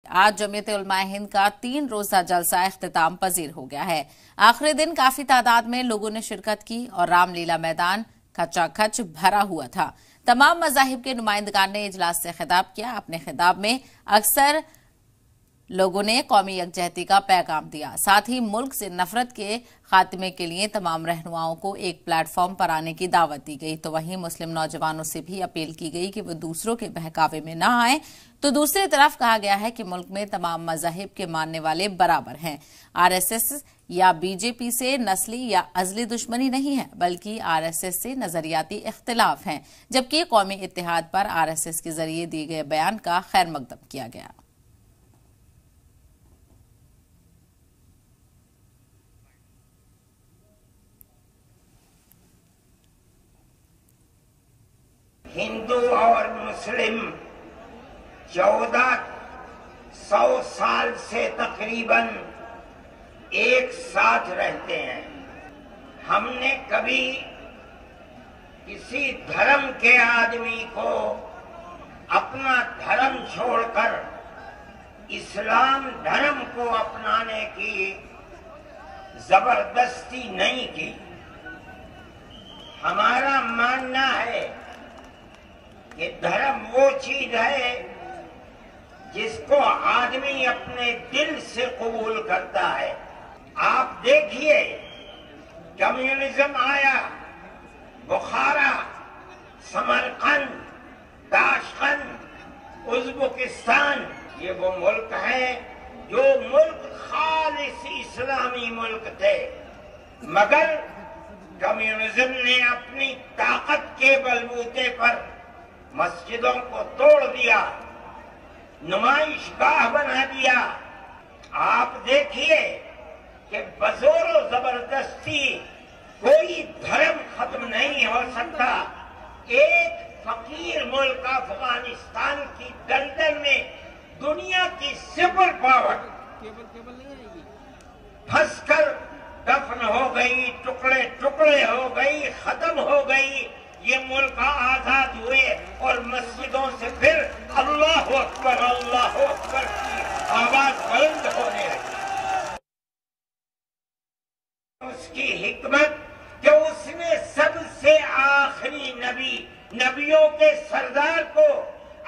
آج جمعیت علماء ہند کا 3 روزہ جلسہ اختتام پذیر ہو گیا ہے۔ آخری دن کافی تعداد میں لوگوں نے شرکت کی اور رام لیلا میدان کھچا کھچ بھرا ہوا تھا۔ تمام مذاہب کے نمائندگان نے اجلاس سے خطاب کیا۔ اپنے خطاب میں اکثر لوگوں نے قومی یکجہتی کا پیغام دیا، ساتھ ہی ملک سے نفرت کے خاتمے کے لیے تمام رہنماؤں کو ایک پلیٹ فارم پر آنے کی دعوت دی گئی۔ تو وہیں مسلم نوجوانوں سے بھی اپیل کی گئی کہ وہ دوسروں کے بہکاوے میں نہ آئیں۔ تو دوسری طرف کہا گیا ہے کہ ملک میں تمام مذاہب کے ماننے والے برابر ہیں۔ RSS یا BJP سے نسلی یا ازلی دشمنی نہیں ہے، بلکہ RSS سے نظریاتی اختلاف ہیں، جبکہ قومی اتحاد پر RSS کے ذریعے دیے گئے بیان کا خیر مقدم کیا گیا۔ ہندو اور مسلم 1400 سال سے تقریباً ایک ساتھ رہتے ہیں۔ ہم نے کبھی کسی دھرم کے آدمی کو اپنا دھرم چھوڑ کر اسلام دھرم کو اپنانے کی زبردستی نہیں کی۔ ہمارا ماننا ہے کہ دھرم وہ چیز ہے جس کو آدمی اپنے دل سے قبول کرتا ہے۔ آپ دیکھیے، کمیونزم آیا، بخارا، سمرقند، تاشقند، ازبکستان، یہ وہ ملک ہیں جو ملک خالص اسلامی ملک تھے، مگر کمیونزم نے اپنی طاقت کے بلبوتے پر مسجدوں کو توڑ دیا، نمائش گاہ بنا دیا۔ آپ دیکھیے کہ بزور و زبردستی کوئی دھرم ختم نہیں ہو سکتا۔ ایک فقیر ملک افغانستان کی دلدل میں دنیا کی سپر پاور پھنس کر دفن ہو گئی، ٹکڑے ٹکڑے ہو گئی، ختم ہو گئی۔ یہ ملک آزاد ہوئے اور مسجدوں سے پھر اللہ اکبر کی آواز بلند ہونے لگی۔ اس کی حکمت کہ اس نے سب سے آخری نبیوں کے سردار کو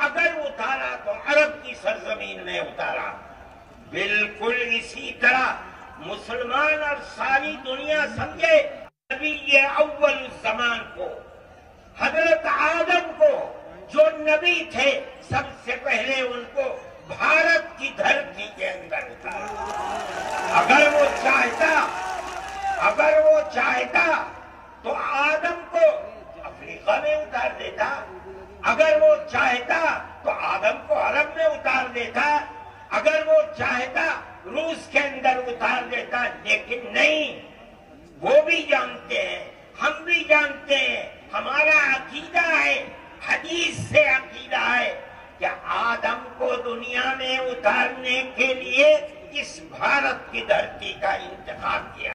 اگر اتارا تو عرب کی سرزمین میں اتارا۔ بالکل اسی طرح مسلمان اور ساری دنیا سمجھے نبی اول الزمان کو، حضرت آدم کو جو نبی تھے، سب سے پہلے ان کو بھارت کی دھرتی کے اندر اتارا۔ اگر وہ چاہتا تو آدم کو افریقہ میں اتار دیتا، اگر وہ چاہتا تو آدم کو عرب میں اتار دیتا، اگر وہ چاہتا روس کے اندر اتار دیتا، لیکن نہیں۔ وہ بھی جانتے ہیں، ہم بھی جانتے ہیں، ہمارا عقیدہ ہے، حدیث سے عقیدہ ہے کہ آدم کو دنیا میں اتارنے کے لیے اس بھارت کی دھرتی کا انتخاب کیا۔